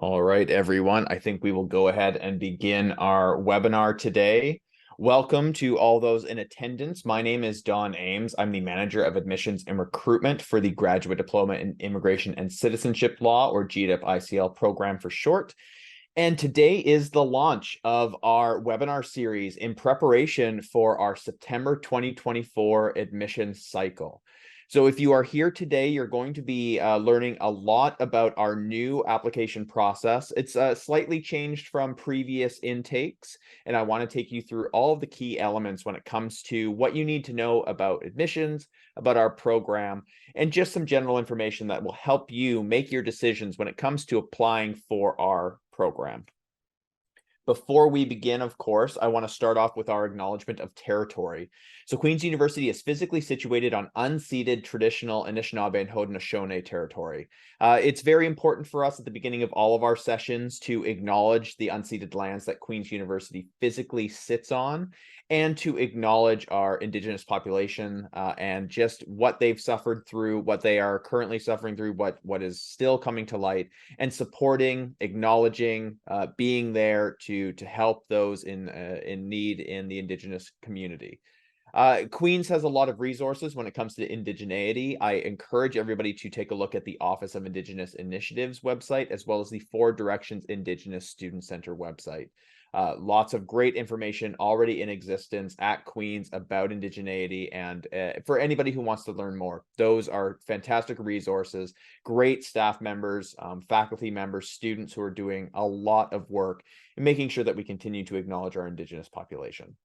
All right, everyone. I think we will go ahead and begin our webinar today. Welcome to all those in attendance. My name is Don Ames. I'm the Manager of Admissions and Recruitment for the Graduate Diploma in Immigration and Citizenship Law, or GDipICL program for short. And today is the launch of our webinar series in preparation for our September 2024 admission cycle. So if you are here today, you're going to be learning a lot about our new application process. It's slightly changed from previous intakes, and I want to take you through all of the key elements when it comes to what you need to know about admissions, about our program, and just some general information that will help you make your decisions when it comes to applying for our program. Before we begin, of course, I want to start off with our acknowledgement of territory. So Queen's University is physically situated on unceded traditional Anishinaabe and Haudenosaunee territory. It's very important for us at the beginning of all of our sessions to acknowledge the unceded lands that Queen's University physically sits on, and to acknowledge our Indigenous population and just what they've suffered through, what they are currently suffering through, what is still coming to light, and supporting, acknowledging, being there to help those in need in the Indigenous community. Queens has a lot of resources when it comes to indigeneity. I encourage everybody to take a look at the Office of Indigenous Initiatives website, as well as the Four Directions Indigenous Student Center website. Lots of great information already in existence at Queens about indigeneity, and for anybody who wants to learn more, those are fantastic resources, great staff members, faculty members, students who are doing a lot of work in making sure that we continue to acknowledge our Indigenous population.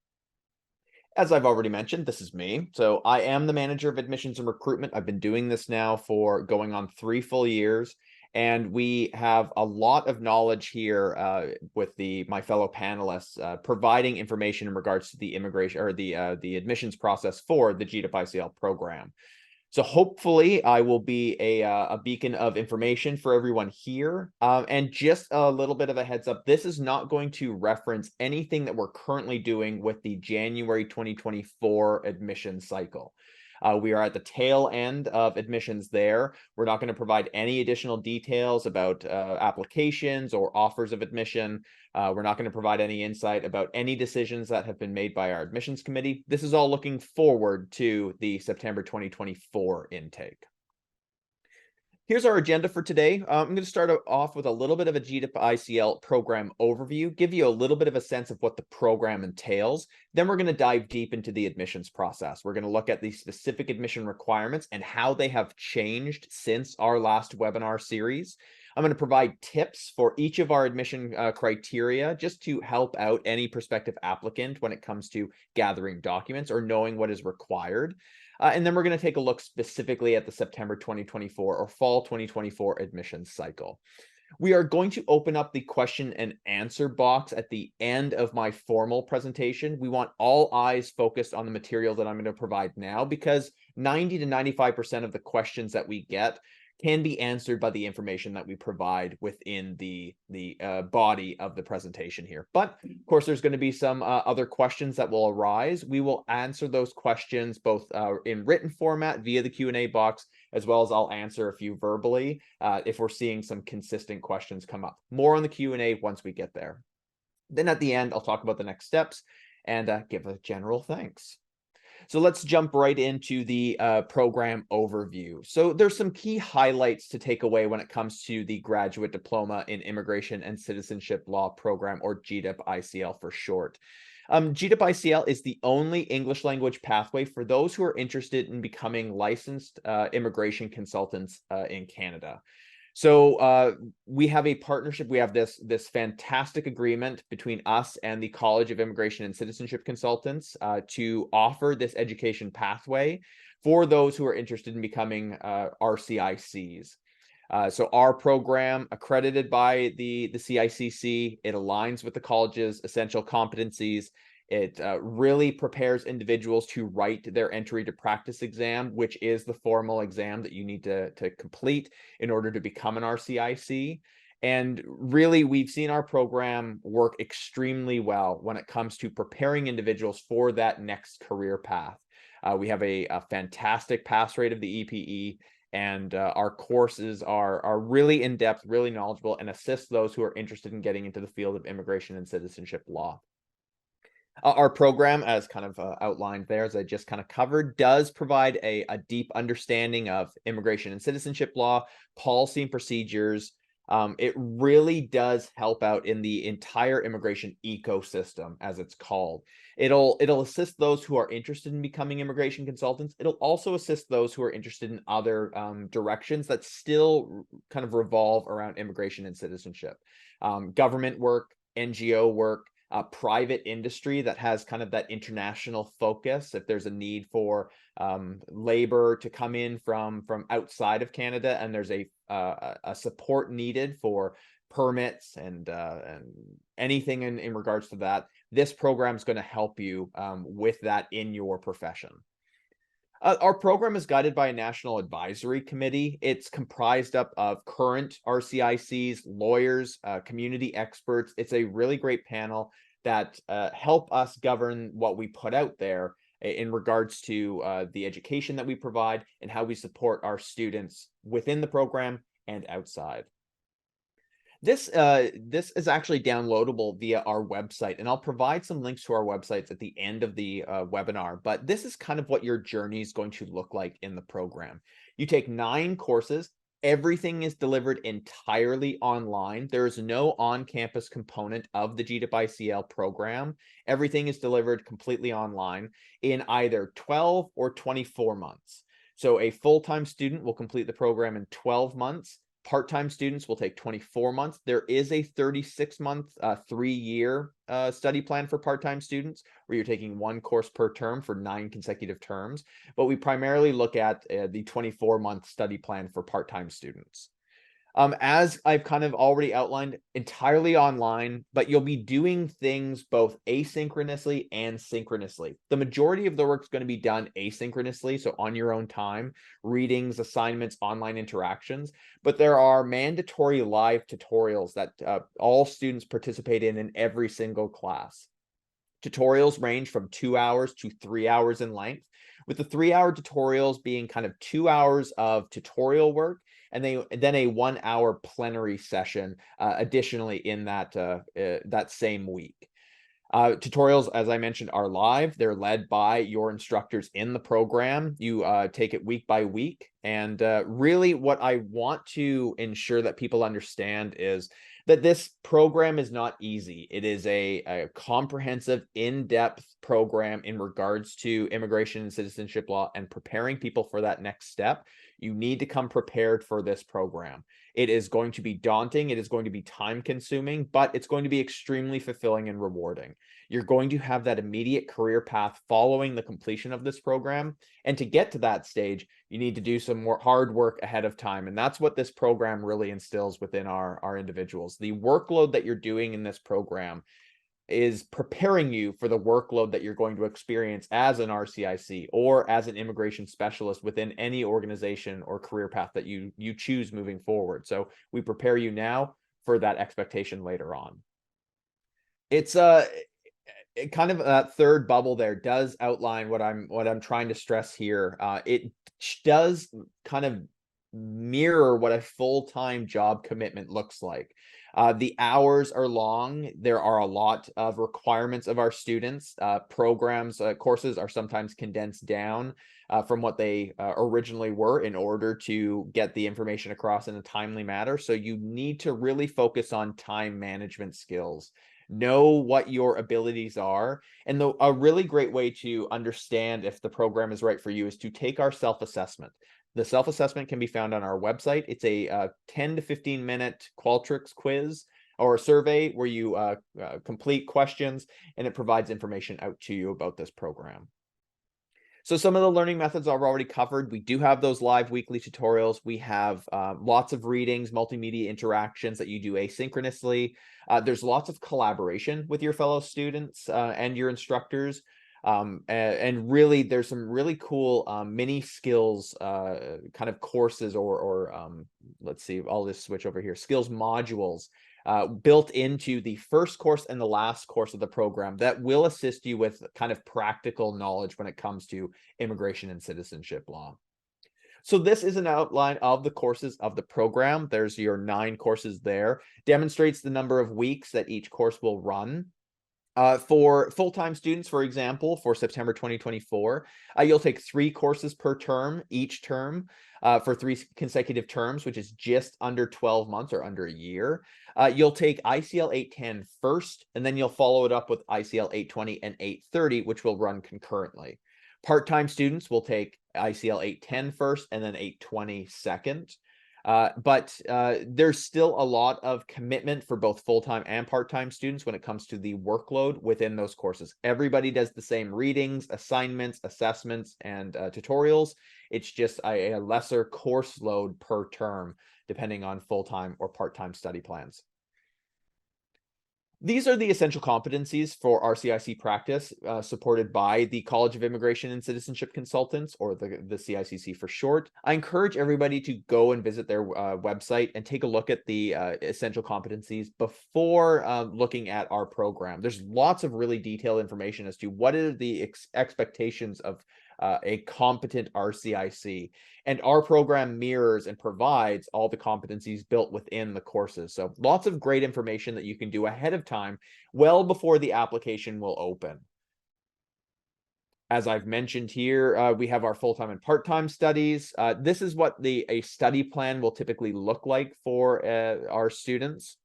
As I've already mentioned, this is me. So I am the Manager of Admissions and Recruitment. I've been doing this now for going on 3 full years, and we have a lot of knowledge here with my fellow panelists, providing information in regards to the immigration or the admissions process for the GDipICL program. So hopefully I will be a beacon of information for everyone here. And just a little bit of a heads up, this is not going to reference anything that we're currently doing with the January 2024 admission cycle. We are at the tail end of admissions there. We're not going to provide any additional details about applications or offers of admission. We're not going to provide any insight about any decisions that have been made by our admissions committee. This is all looking forward to the September 2024 intake. Here's our agenda for today. I'm going to start off with a little bit of a GDipICL program overview, give you a little bit of a sense of what the program entails. Then we're going to dive deep into the admissions process. We're going to look at the specific admission requirements and how they have changed since our last webinar series. I'm going to provide tips for each of our admission criteria just to help out any prospective applicant when it comes to gathering documents or knowing what is required. And then we're going to take a look specifically at the September 2024 or fall 2024 admissions cycle. We are going to open up the question and answer box at the end of my formal presentation. We want all eyes focused on the material that I'm going to provide now, because 90 to 95% of the questions that we get can be answered by the information that we provide within the body of the presentation here. But of course, there's going to be some other questions that will arise. We will answer those questions both in written format via the Q&A box, as well as I'll answer a few verbally if we're seeing some consistent questions come up. More on the Q&A once we get there. Then at the end, I'll talk about the next steps and give a general thanks. So let's jump right into the program overview. So there's some key highlights to take away when it comes to the Graduate Diploma in Immigration and Citizenship Law program, or GDipICL for short. GDipICL is the only English language pathway for those who are interested in becoming licensed immigration consultants in Canada. So we have a partnership. We have this fantastic agreement between us and the College of Immigration and Citizenship Consultants to offer this education pathway for those who are interested in becoming RCICs. So our program, accredited by the CICC, it aligns with the college's essential competencies. It really prepares individuals to write their entry to practice exam, which is the formal exam that you need to complete in order to become an RCIC. And really, we've seen our program work extremely well when it comes to preparing individuals for that next career path. We have a fantastic pass rate of the EPE, And our courses are really in-depth, really knowledgeable, and assist those who are interested in getting into the field of immigration and citizenship law. Our program, as kind of outlined there, as I just kind of covered, does provide a deep understanding of immigration and citizenship law, policy and procedures. It really does help out in the entire immigration ecosystem, as it's called. It'll assist those who are interested in becoming immigration consultants. It'll also assist those who are interested in other directions that still kind of revolve around immigration and citizenship. Government work, NGO work, private industry that has kind of that international focus. If there's a need for labor to come in from outside of Canada, and there's a support needed for permits and anything in regards to that, this program is going to help you with that in your profession. Our program is guided by a national advisory committee. It's comprised up of current RCICs, lawyers, community experts. It's a really great panel that help us govern what we put out there in regards to the education that we provide and how we support our students within the program and outside. This is actually downloadable via our website, and I'll provide some links to our websites at the end of the webinar, but this is kind of what your journey is going to look like in the program. You take 9 courses. Everything is delivered entirely online. There is no on-campus component of the GDipICL program. Everything is delivered completely online in either 12 or 24 months. So a full-time student will complete the program in 12 months. Part-time students will take 24 months. There is a 36-month, 3-year study plan for part-time students, where you're taking 1 course per term for 9 consecutive terms. But we primarily look at the 24-month study plan for part-time students. As I've kind of already outlined, entirely online, but you'll be doing things both asynchronously and synchronously. The majority of the work is going to be done asynchronously, so on your own time, readings, assignments, online interactions, but there are mandatory live tutorials that all students participate in every single class. Tutorials range from 2 hours to 3 hours in length, with the 3-hour tutorials being kind of 2 hours of tutorial work and then a 1-hour plenary session additionally in that same week. Tutorials, as I mentioned, are live. They're led by your instructors in the program. You take it week by week. And really what I want to ensure that people understand is that this program is not easy. It is a comprehensive, in-depth program in regards to immigration and citizenship law and preparing people for that next step. You need to come prepared for this program. It is going to be daunting. It is going to be time consuming, but it's going to be extremely fulfilling and rewarding. You're going to have that immediate career path following the completion of this program. And to get to that stage, you need to do some more hard work ahead of time. And that's what this program really instills within our individuals. The workload that you're doing in this program is preparing you for the workload that you're going to experience as an RCIC or as an immigration specialist within any organization or career path that you choose moving forward. So we prepare you now for that expectation later on. It's kind of that third bubble there does outline what I'm trying to stress here. It does kind of mirror what a full-time job commitment looks like. The hours are long. There are a lot of requirements of our students. Courses are sometimes condensed down from what they originally were in order to get the information across in a timely manner. So you need to really focus on time management skills. Know what your abilities are. And a really great way to understand if the program is right for you is to take our self-assessment. The self-assessment can be found on our website. It's a 10 to 15 minute Qualtrics quiz or a survey where you complete questions, and it provides information out to you about this program. So some of the learning methods I've already covered. We do have those live weekly tutorials. We have lots of readings, multimedia interactions that you do asynchronously. There's lots of collaboration with your fellow students and your instructors. And really, there's some really cool mini skills kind of courses or let's see, I'll just switch over here, skills modules built into the first course and the last course of the program that will assist you with kind of practical knowledge when it comes to immigration and citizenship law. So this is an outline of the courses of the program. There's your 9 courses there. Demonstrates the number of weeks that each course will run. For full-time students, for example, for September 2024, you'll take 3 courses per term, each term, for 3 consecutive terms, which is just under 12 months or under a year. You'll take ICL 810 first, and then you'll follow it up with ICL 820 and 830, which will run concurrently. Part-time students will take ICL 810 first and then 820 second. But there's still a lot of commitment for both full-time and part-time students when it comes to the workload within those courses. Everybody does the same readings, assignments, assessments, and tutorials. It's just a lesser course load per term, depending on full-time or part-time study plans. These are the essential competencies for RCIC practice, supported by the College of Immigration and Citizenship Consultants, or the CICC for short. I encourage everybody to go and visit their website and take a look at the essential competencies before looking at our program. There's lots of really detailed information as to what are the expectations of a competent RCIC. And our program mirrors and provides all the competencies built within the courses. So lots of great information that you can do ahead of time, well before the application will open. As I've mentioned here, we have our full-time and part-time studies. This is what a study plan will typically look like for our students.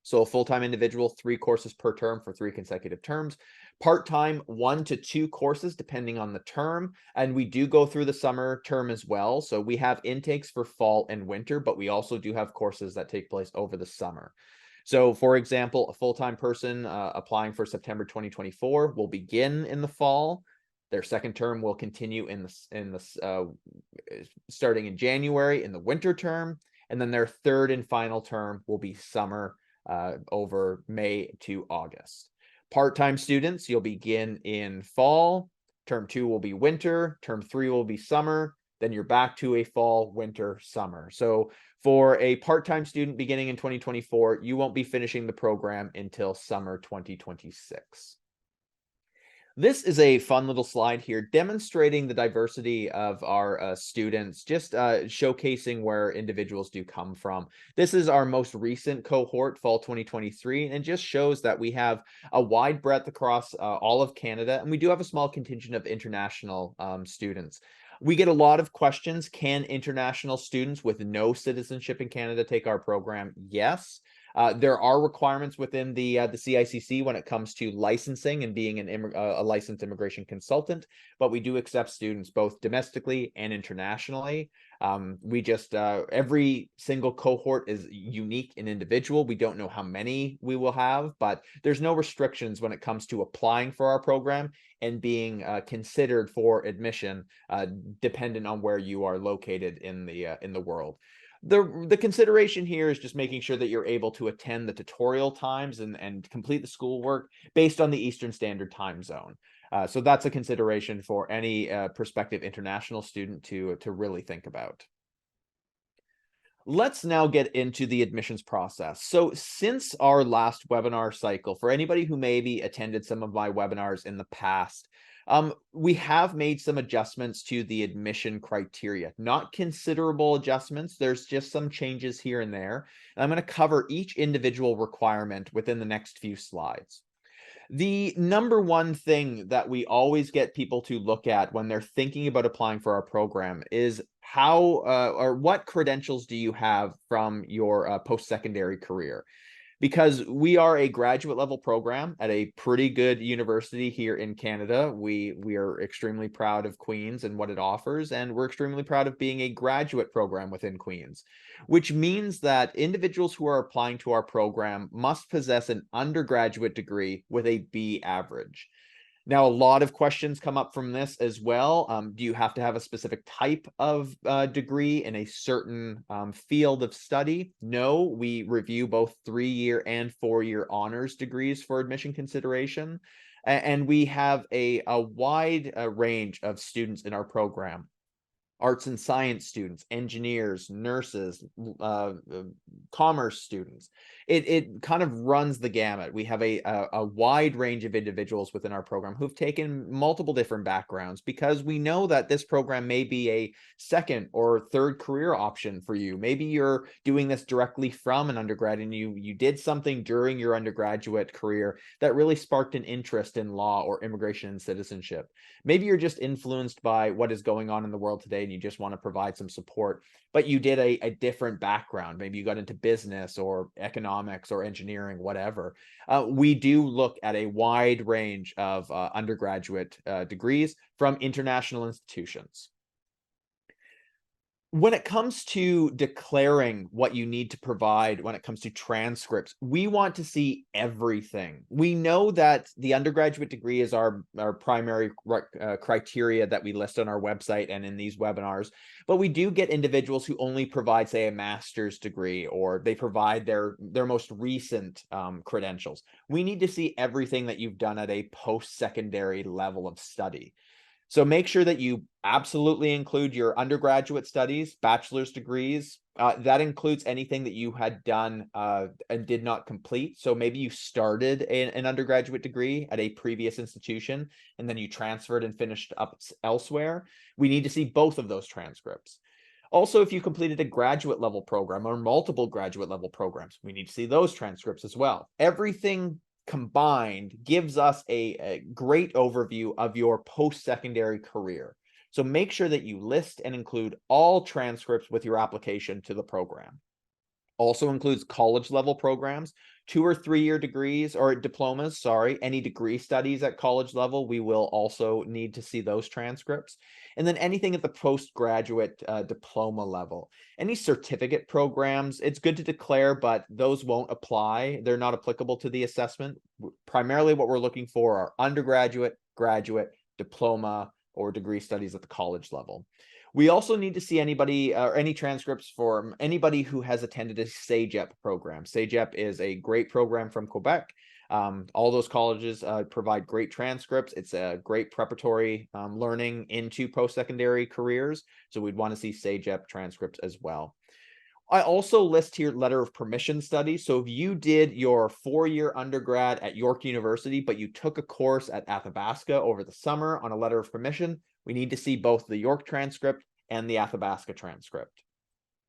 So a full-time individual, 3 courses per term for 3 consecutive terms. Part-time, 1 to 2 courses, depending on the term. And we do go through the summer term as well. So we have intakes for fall and winter, but we also do have courses that take place over the summer. So for example, a full-time person applying for September 2024 will begin in the fall. Their second term will continue starting in January in the winter term. And then their third and final term will be summer over May to August. Part-time students, you'll begin in fall. Term 2 will be winter. Term 3 will be summer. Then you're back to a fall, winter, summer. So for a part-time student beginning in 2024, you won't be finishing the program until summer 2026. This is a fun little slide here demonstrating the diversity of our students, just showcasing where individuals do come from. This is our most recent cohort, fall 2023, and it just shows that we have a wide breadth across all of Canada, and we do have a small contingent of international students. We get a lot of questions. Can international students with no citizenship in Canada take our program? Yes. There are requirements within the CICC when it comes to licensing and being a licensed immigration consultant, but we do accept students both domestically and internationally. We just every single cohort is unique and individual. We don't know how many we will have, but there's no restrictions when it comes to applying for our program and being considered for admission, dependent on where you are located in the world. The consideration here is just making sure that you're able to attend the tutorial times and complete the schoolwork based on the Eastern Standard Time Zone. So that's a consideration for any prospective international student to really think about. Let's now get into the admissions process. So since our last webinar cycle, for anybody who maybe attended some of my webinars in the past, we have made some adjustments to the admission criteria, not considerable adjustments. There's just some changes here and there. And I'm going to cover each individual requirement within the next few slides. The number one thing that we always get people to look at when they're thinking about applying for our program is how or what credentials do you have from your post-secondary career? Because we are a graduate level program at a pretty good university here in Canada. We are extremely proud of Queen's and what it offers, and we're extremely proud of being a graduate program within Queen's, which means that individuals who are applying to our program must possess an undergraduate degree with a B average. Now, a lot of questions come up from this as well. Do you have to have a specific type of degree in a certain field of study? No, we review both 3-year and 4-year honors degrees for admission consideration. And we have a wide range of students in our program. arts and science students, engineers, nurses, commerce students. It kind of runs the gamut. We have a wide range of individuals within our program who've taken multiple different backgrounds, because we know that this program may be a second or third career option for you. Maybe you're doing this directly from an undergrad, and you did something during your undergraduate career that really sparked an interest in law or immigration and citizenship. Maybe you're just influenced by what is going on in the world today and you just want to provide some support, but you did a different background. Maybe you got into business or economics or engineering, whatever. We do look at a wide range of undergraduate degrees from international institutions. When it comes to declaring what you need to provide when it comes to transcripts, we want to see everything. We know that the undergraduate degree is our primary criteria that we list on our website and in these webinars, but we do get individuals who only provide, say, a master's degree, or they provide their most recent credentials. We need to see everything that you've done at a post-secondary level of study. So make sure that you absolutely include your undergraduate studies, bachelor's degrees. That includes anything that you had done and did not complete. So maybe you started an undergraduate degree at a previous institution, and then you transferred and finished up elsewhere. We need to see both of those transcripts. Also, if you completed a graduate level program or multiple graduate level programs, we need to see those transcripts as well. Everything combined gives us a great overview of your post-secondary career. So make sure that you list and include all transcripts with your application to the program. Also includes college level programs, 2 or 3 year degrees or diplomas, sorry, any degree studies at college level, we will also need to see those transcripts. And then anything at the postgraduate diploma level. Any certificate programs, it's good to declare, but those won't apply. They're not applicable to the assessment. Primarily what we're looking for are undergraduate, graduate, diploma, or degree studies at the college level. We also need to see anybody or any transcripts from anybody who has attended a CEGEP program. CEGEP is a great program from Quebec. All those colleges provide great transcripts. It's a great preparatory learning into post-secondary careers. So we'd want to see CEGEP transcripts as well. I also list here letter of permission studies. So if you did your 4-year undergrad at York University, but you took a course at Athabasca over the summer on a letter of permission, we need to see both the York transcript and the Athabasca transcript.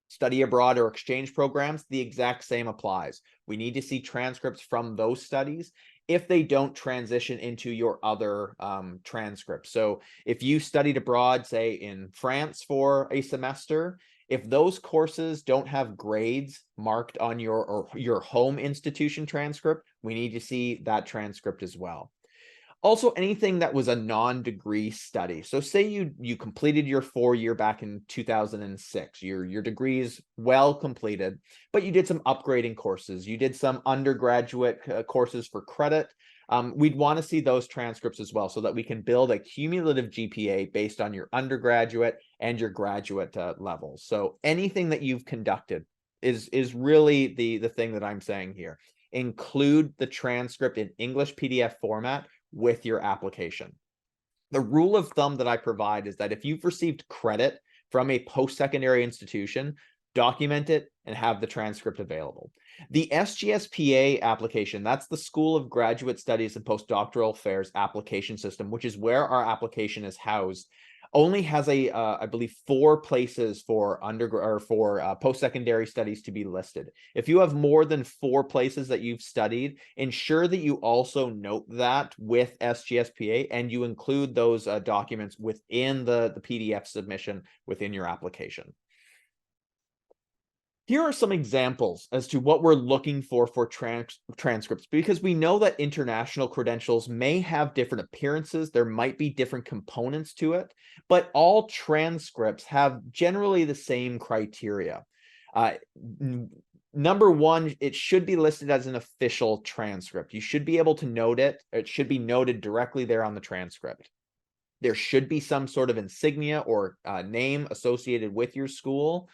Study abroad or exchange programs, the exact same applies. We need to see transcripts from those studies if they don't transition into your other transcripts. So if you studied abroad, say in France for a semester, if those courses don't have grades marked on your home institution transcript, we need to see that transcript as well. Also, anything that was a non-degree study. So say you completed your 4-year back in 2006, your degree is well completed, but you did some upgrading courses. You did some undergraduate courses for credit. We'd want to see those transcripts as well so that we can build a cumulative GPA based on your undergraduate and your graduate levels. So anything that you've conducted is really the thing that I'm saying here. Include the transcript in English PDF format with your application. The rule of thumb that I provide is that if you've received credit from a post-secondary institution, document it and have the transcript available. The SGSPA application, that's the School of Graduate Studies and Postdoctoral Affairs application system, which is where our application is housed, only has I believe 4 places for post-secondary studies to be listed. If you have more than 4 places that you've studied, ensure that you also note that with SGSPA and you include those documents within the PDF submission within your application. Here are some examples as to what we're looking for transcripts, because we know that international credentials may have different appearances. There might be different components to it, but all transcripts have generally the same criteria. Number one, it should be listed as an official transcript. You should be able to note it. It should be noted directly there on the transcript. There should be some sort of insignia or name associated with your school.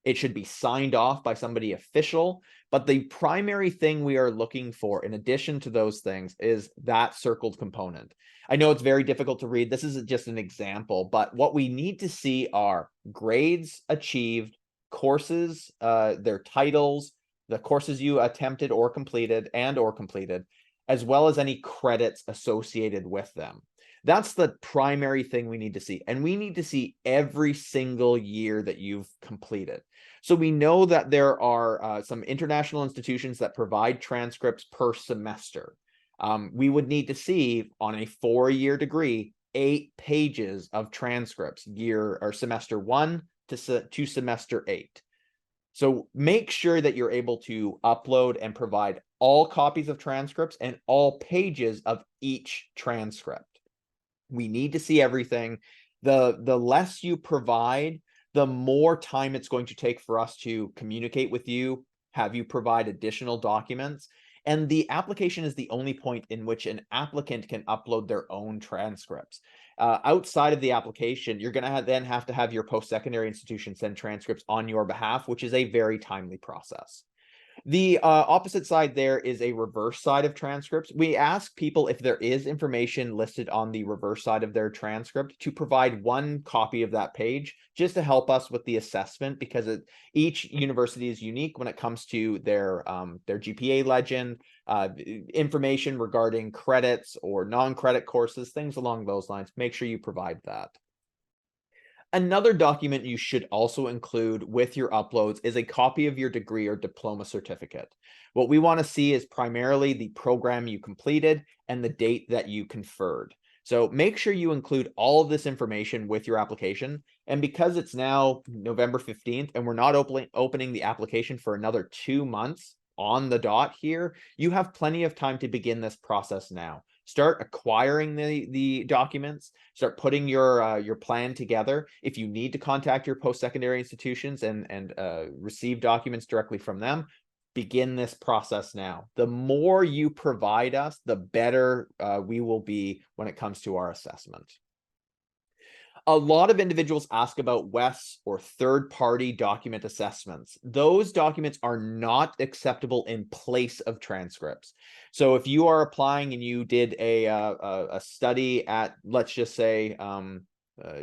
It should be signed off by somebody official. But the primary thing we are looking for, in addition to those things, is that circled component. I know it's very difficult to read. This is just an example, but what we need to see are grades achieved, courses, their titles, the courses you attempted or completed, as well as any credits associated with them. That's the primary thing we need to see. And we need to see every single year that you've completed. So we know that there are some international institutions that provide transcripts per semester. We would need to see on a 4-year degree, 8 pages of transcripts year or semester 1 to semester 8. So make sure that you're able to upload and provide all copies of transcripts and all pages of each transcript. We need to see everything. The less you provide, the more time it's going to take for us to communicate with you, have you provide additional documents. And the application is the only point in which an applicant can upload their own transcripts. Outside of the application, you're going to then have to have your post-secondary institution send transcripts on your behalf, which is a very timely process. The opposite side there is a reverse side of transcripts. We ask people if there is information listed on the reverse side of their transcript to provide one copy of that page just to help us with the assessment, because each university is unique when it comes to their GPA legend, information regarding credits or non-credit courses, things along those lines. Make sure you provide that. Another document you should also include with your uploads is a copy of your degree or diploma certificate. What we want to see is primarily the program you completed and the date that you conferred. So make sure you include all of this information with your application. And because it's now November 15th and we're not opening the application for another 2 months on the dot here, you have plenty of time to begin this process now. Start acquiring the documents, start putting your plan together. If you need to contact your post-secondary institutions and receive documents directly from them, begin this process now. The more you provide us, the better we will be when it comes to our assessment. A lot of individuals ask about WES or third-party document assessments. Those documents are not acceptable in place of transcripts. So if you are applying and you did a study at, let's just say,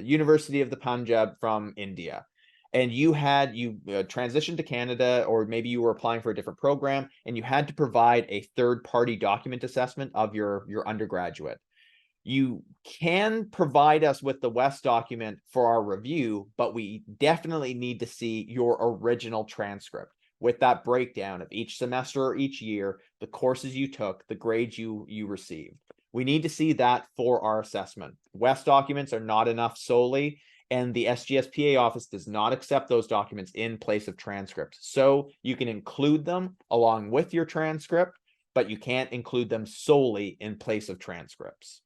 University of the Punjab from India, and you transitioned to Canada, or maybe you were applying for a different program, and you had to provide a third-party document assessment of your undergraduate, you can provide us with the WES document for our review, but we definitely need to see your original transcript with that breakdown of each semester or each year, the courses you took, the grades you received. We need to see that for our assessment. WES documents are not enough solely, and the SGSPA office does not accept those documents in place of transcripts. So you can include them along with your transcript, but you can't include them solely in place of transcripts.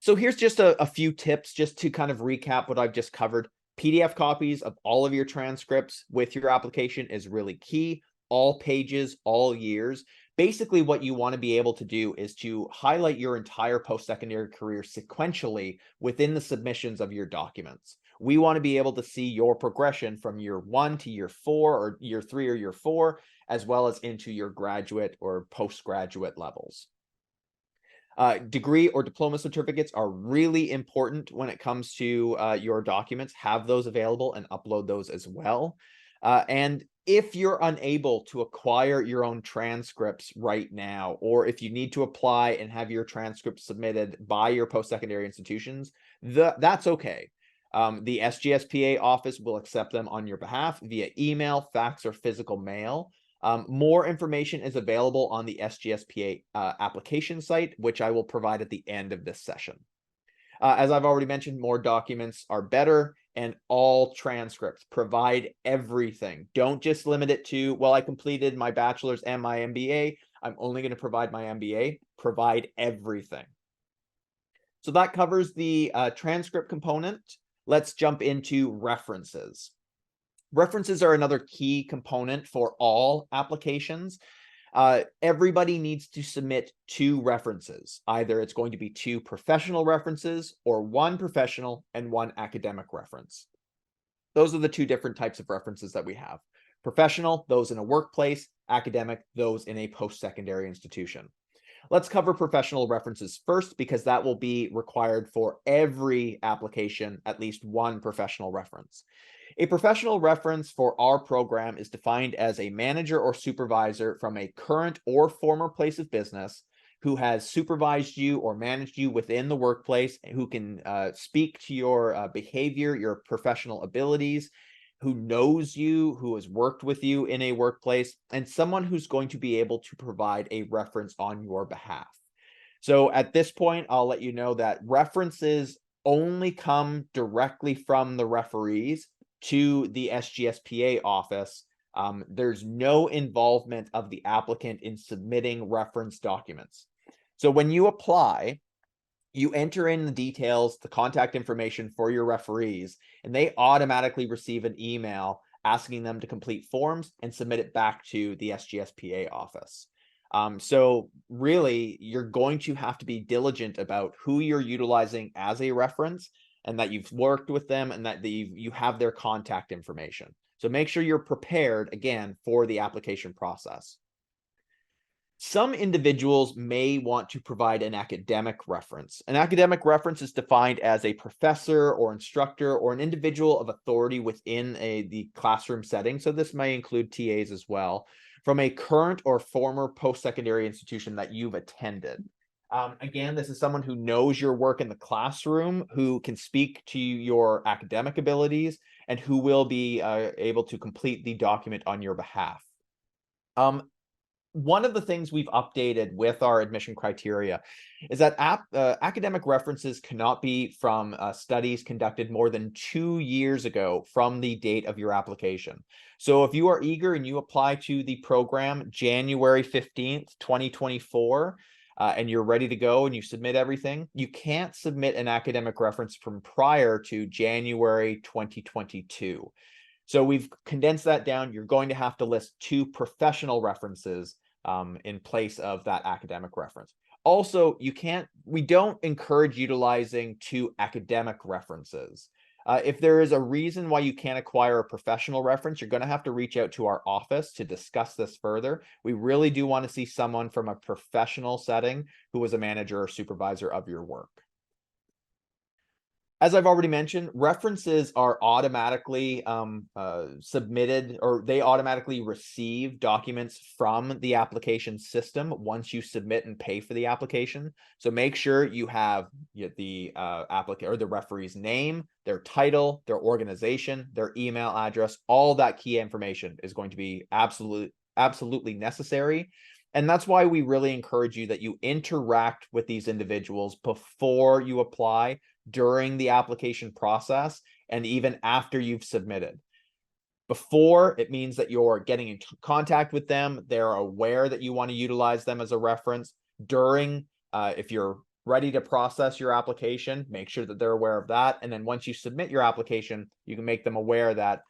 So here's just a few tips just to kind of recap what I've just covered. PDF copies of all of your transcripts with your application is really key. All pages, all years. Basically, what you want to be able to do is to highlight your entire post-secondary career sequentially within the submissions of your documents. We want to be able to see your progression from year 1 to year 4 or year 3 or year 4, as well as into your graduate or postgraduate levels. Degree or diploma certificates are really important when it comes to your documents. Have those available and upload those as well. And if you're unable to acquire your own transcripts right now, or if you need to apply and have your transcripts submitted by your post-secondary institutions, that's okay. The SGSPA office will accept them on your behalf via email, fax, or physical mail. More information is available on the SGSPA application site, which I will provide at the end of this session. As I've already mentioned, more documents are better, and all transcripts. Provide everything. Don't just limit it to, well, I completed my bachelor's and my MBA. I'm only going to provide my MBA. Provide everything. So that covers the transcript component. Let's jump into references. References are another key component for all applications. Everybody needs to submit 2 references. Either it's going to be 2 professional references or 1 professional and 1 academic reference. Those are the two different types of references that we have. Professional, those in a workplace; academic, those in a post-secondary institution. Let's cover professional references first, because that will be required for every application, at least one professional reference. A professional reference for our program is defined as a manager or supervisor from a current or former place of business who has supervised you or managed you within the workplace, who can speak to your behavior, your professional abilities, who knows you, who has worked with you in a workplace, and someone who's going to be able to provide a reference on your behalf. So at this point, I'll let you know that references only come directly from the referees to the SGSPA office. There's no involvement of the applicant in submitting reference documents. So when you apply, you enter in the details, the contact information for your referees, and they automatically receive an email asking them to complete forms and submit it back to the SGSPA office. So really, you're going to have to be diligent about who you're utilizing as a reference, and that you've worked with them, and that you have their contact information. So make sure you're prepared, again, for the application process. Some individuals may want to provide an academic reference. An academic reference is defined as a professor or instructor or an individual of authority within the classroom setting. So this may include TAs as well, from a current or former post-secondary institution that you've attended. Again, this is someone who knows your work in the classroom, who can speak to your academic abilities, and who will be able to complete the document on your behalf. One of the things we've updated with our admission criteria is that academic references cannot be from studies conducted more than 2 years ago from the date of your application. So if you are eager and you apply to the program January 15th, 2024, and you're ready to go and you submit everything, you can't submit an academic reference from prior to January 2022. So we've condensed that down. You're going to have to list 2 professional references in place of that academic reference. Also, we don't encourage utilizing 2 academic references. If there is a reason why you can't acquire a professional reference, you're going to have to reach out to our office to discuss this further. We really do want to see someone from a professional setting who was a manager or supervisor of your work. As I've already mentioned, references are automatically submitted, or they automatically receive documents from the application system once you submit and pay for the application. So make sure you have the applicant or the referee's name, their title, their organization, their email address. All that key information is going to be absolutely necessary. And that's why we really encourage you that you interact with these individuals before you apply, during the application process, and even after you've submitted. Before, it means that you're getting in contact with them. They're aware that you want to utilize them as a reference. During, if you're ready to process your application, make sure that they're aware of that. And then once you submit your application, you can make them aware that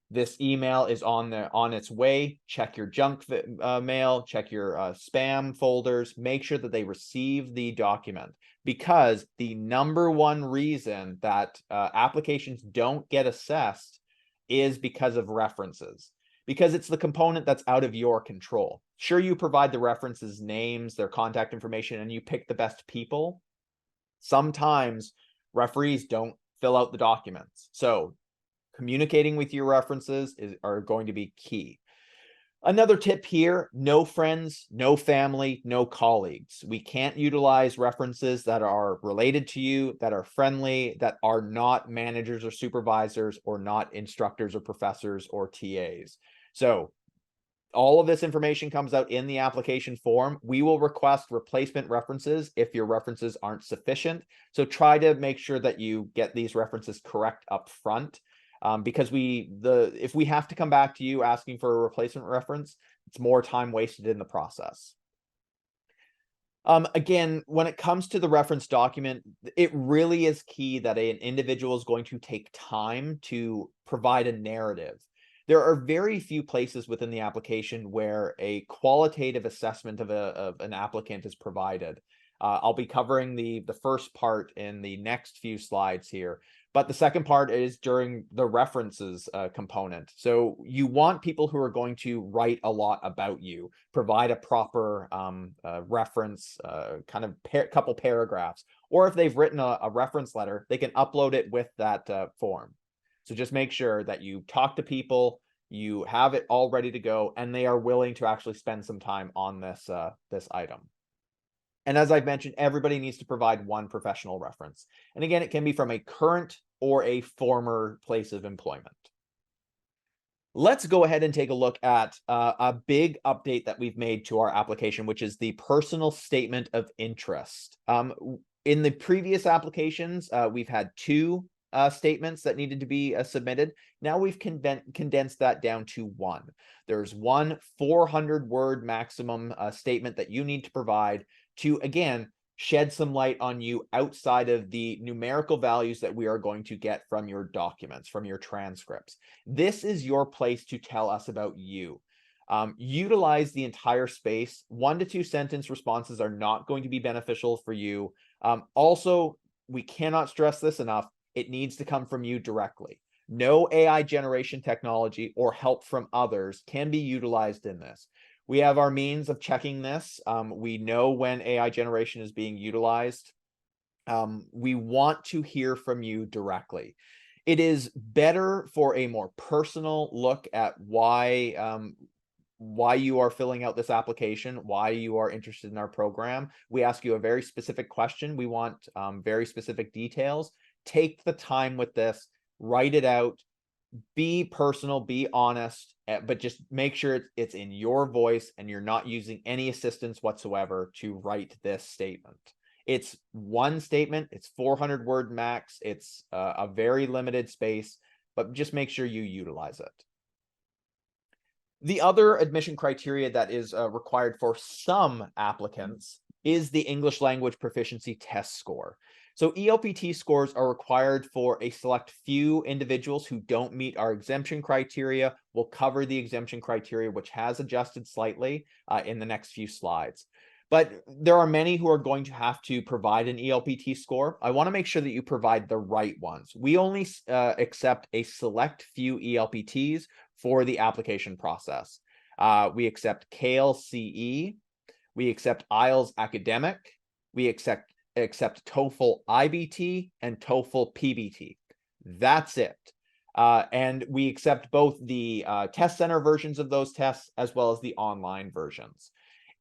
this email is on its way. Check your junk mail, check your spam folders, make sure that they receive the document, because the #1 reason that applications don't get assessed is because of references, because it's the component that's out of your control. Sure, you provide the references' names, their contact information, and you pick the best people. Sometimes referees don't fill out the documents. So communicating with your references are going to be key. Another tip here: no friends, no family, no colleagues. We can't utilize references that are related to you, that are friendly, that are not managers or supervisors, or not instructors or professors or TAs. So all of this information comes out in the application form. We will request replacement references if your references aren't sufficient. So try to make sure that you get these references correct up front. Because if we have to come back to you asking for a replacement reference, it's more time wasted in the process. Again, when it comes to the reference document, it really is key that an individual is going to take time to provide a narrative. There are very few places within the application where a qualitative assessment of an applicant is provided. I'll be covering the first part in the next few slides here. But the second part is during the references component. So you want people who are going to write a lot about you, provide a proper reference, kind of couple paragraphs, or if they've written a reference letter, they can upload it with that form. So just make sure that you talk to people, you have it all ready to go, and they are willing to actually spend some time on this this item. And as I've mentioned, everybody needs to provide one professional reference. And again, it can be from a current or a former place of employment. Let's go ahead and take a look at a big update that we've made to our application, which is the personal statement of interest. In the previous applications, we've had two statements that needed to be submitted. Now we've condensed that down to one. There's one 400-word maximum statement that you need to provide to, again, shed some light on you outside of the numerical values that we are going to get from your documents, from your transcripts. This is your place to tell us about you. Utilize the entire space. 1 to 2 sentence responses are not going to be beneficial for you. Also, we cannot stress this enough. It needs to come from you directly. No AI generation technology or help from others can be utilized in this. We have our means of checking this. We know when AI generation is being utilized. We want to hear from you directly. It is better for a more personal look at why you are filling out this application, why you are interested in our program. We ask you a very specific question. We want very specific details. Take the time with this, write it out, be personal, be honest, but just make sure it's in your voice and you're not using any assistance whatsoever to write this statement. It's one statement, it's 400-word max, it's a very limited space, but just make sure you utilize it. The other admission criteria that is required for some applicants is the English language proficiency test score. So ELPT scores are required for a select few individuals who don't meet our exemption criteria. We'll cover the exemption criteria, which has adjusted slightly in the next few slides. But there are many who are going to have to provide an ELPT score. I want to make sure that you provide the right ones. We only accept a select few ELPTs for the application process. We accept CALE CE, we accept IELTS Academic, we accept TOEFL IBT and TOEFL PBT. That's it. And we accept both the test center versions of those tests as well as the online versions.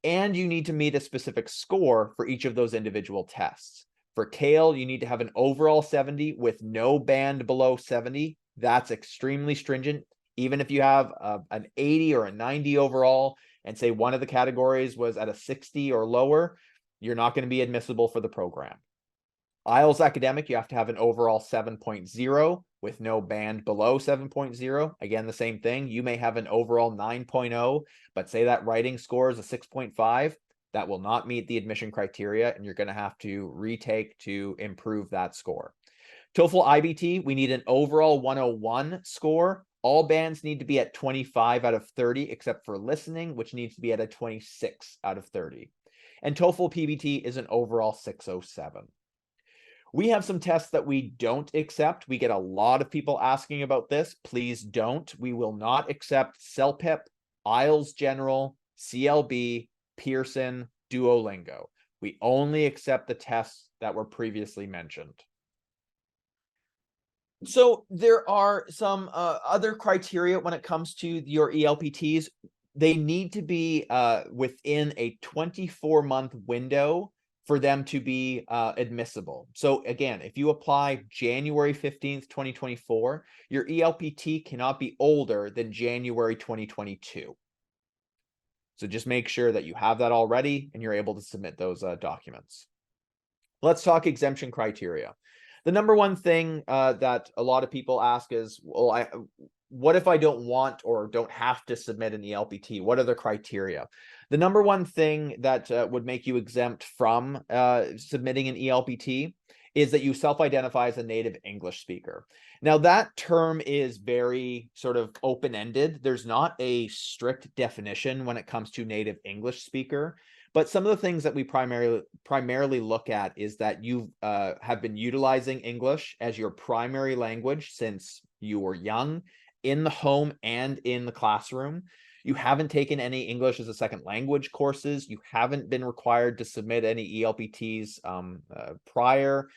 And you need to meet a specific score for each of those individual tests. For CALE, you need to have an overall 70 with no band below 70. That's extremely stringent. Even if you have an 80 or a 90 overall, and say one of the categories was at a 60 or lower, you're not going to be admissible for the program. IELTS Academic, you have to have an overall 7.0 with no band below 7.0. Again, the same thing. You may have an overall 9.0, but say that writing score is a 6.5. That will not meet the admission criteria, and you're going to have to retake to improve that score. TOEFL IBT, we need an overall 101 score. All bands need to be at 25 out of 30, except for listening, which needs to be at a 26 out of 30. And TOEFL PBT is an overall 607. We have some tests that we don't accept. We get a lot of people asking about this. Please don't. We will not accept CELPIP, IELTS General, CLB, Pearson, Duolingo. We only accept the tests that were previously mentioned. So there are some other criteria when it comes to your ELPTs. They need to be within a 24-month window for them to be admissible. So again, if you apply January 15th, 2024, your ELPT cannot be older than January 2022. So just make sure that you have that already and you're able to submit those documents. Let's talk exemption criteria. The number one thing that a lot of people ask is, well, what if I don't want or don't have to submit an ELPT? What are the criteria? The number one thing that would make you exempt from submitting an ELPT is that you self-identify as a native English speaker. Now, that term is very sort of open-ended. There's not a strict definition when it comes to native English speaker, but some of the things that we primarily look at is that you have been utilizing English as your primary language since you were young, in the home and in the classroom. You haven't taken any English as a second language courses. You haven't been required to submit any ELPTs prior.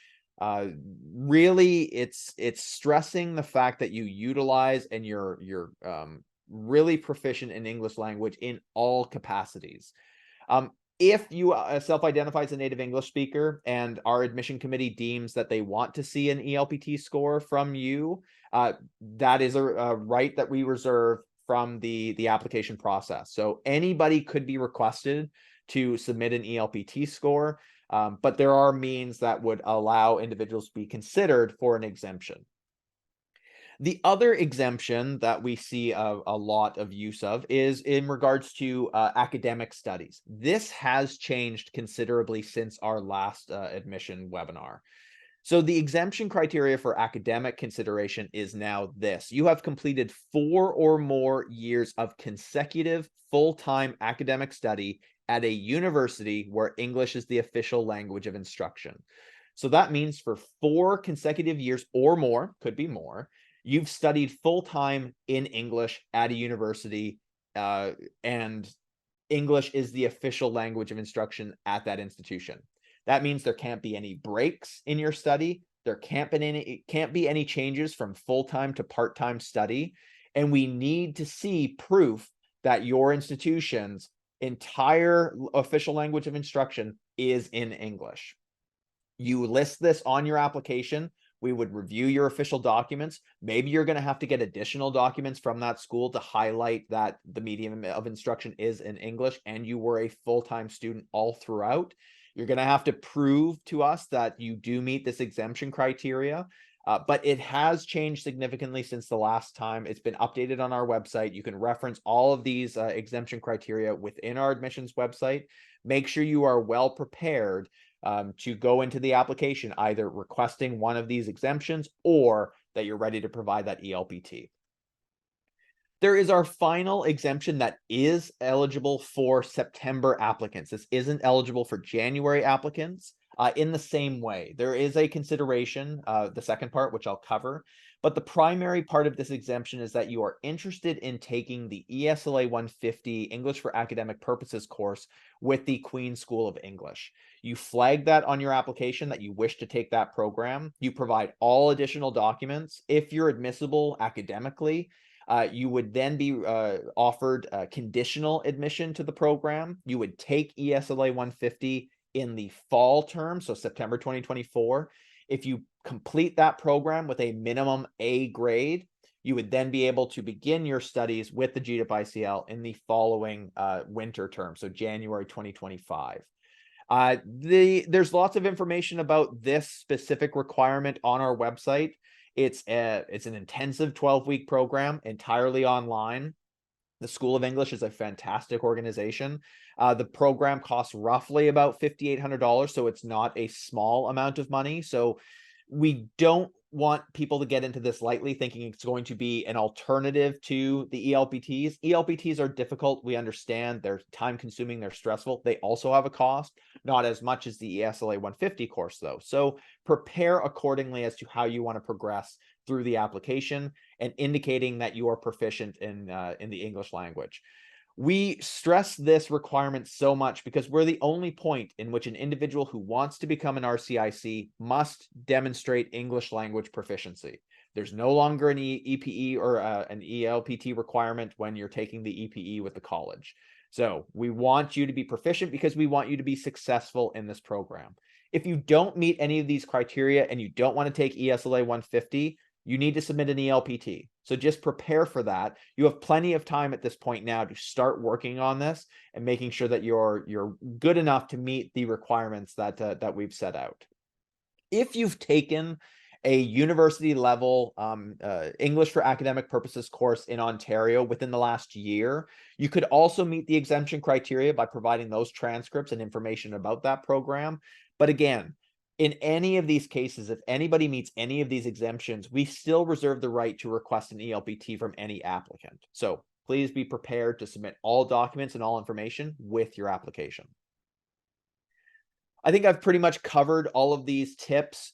Really, it's stressing the fact that you utilize and you're really proficient in English language in all capacities. If you self-identify as a native English speaker and our admission committee deems that they want to see an ELPT score from you, that is a right that we reserve from the application process. So anybody could be requested to submit an ELPT score, but there are means that would allow individuals to be considered for an exemption. The other exemption that we see a lot of use of is in regards to academic studies. This has changed considerably since our last admission webinar. So the exemption criteria for academic consideration is now this. You have completed 4 or more years of consecutive full-time academic study at a university where English is the official language of instruction. So that means for 4 consecutive years or more, could be more, you've studied full-time in English at a university, and English is the official language of instruction at that institution. That means there can't be any breaks in your study. There can't be any changes from full-time to part-time study. And we need to see proof that your institution's entire official language of instruction is in English. You list this on your application. We would review your official documents. Maybe you're going to have to get additional documents from that school to highlight that the medium of instruction is in English and you were a full-time student all throughout. You're going to have to prove to us that you do meet this exemption criteria, but it has changed significantly since the last time. It's been updated on our website. You can reference all of these exemption criteria within our admissions website. Make sure you are well prepared to go into the application, either requesting one of these exemptions or that you're ready to provide that ELPT. There is our final exemption that is eligible for September applicants. This isn't eligible for January applicants. In the same way, there is a consideration, the second part, which I'll cover, but the primary part of this exemption is that you are interested in taking the ESLA 150 English for Academic Purposes course with the Queen School of English. You flag that on your application that you wish to take that program. You provide all additional documents. If you're admissible academically, you would then be offered conditional admission to the program. You would take ESLA 150 in the fall term, so September 2024. If you complete that program with a minimum A grade, you would then be able to begin your studies with the GDipICL in the following winter term, so January 2025. There's lots of information about this specific requirement on our website. It's an intensive 12-week program entirely online. The School of English is a fantastic organization. The program costs roughly about $5,800, so it's not a small amount of money. So we don't want people to get into this lightly, thinking it's going to be an alternative to the ELPTs. ELPTs are difficult. We understand they're time-consuming, they're stressful. They also have a cost, not as much as the ESLA 150 course, though. So prepare accordingly as to how you want to progress through the application and indicating that you are proficient in the English language. We stress this requirement so much because we're the only point in which an individual who wants to become an RCIC must demonstrate English language proficiency. There's no longer an EPE or an ELPT requirement when you're taking the EPE with the college. So we want you to be proficient because we want you to be successful in this program. If you don't meet any of these criteria and you don't want to take ESLA 150, you need to submit an ELPT. So just prepare for that. You have plenty of time at this point now to start working on this and making sure that you're good enough to meet the requirements that we've set out. If you've taken a university level English for Academic Purposes course in Ontario within the last year, you could also meet the exemption criteria by providing those transcripts and information about that program. But again, In any of these cases, if anybody meets any of these exemptions, we still reserve the right to request an ELPT from any applicant. So please be prepared to submit all documents and all information with your application. I think I've pretty much covered all of these tips.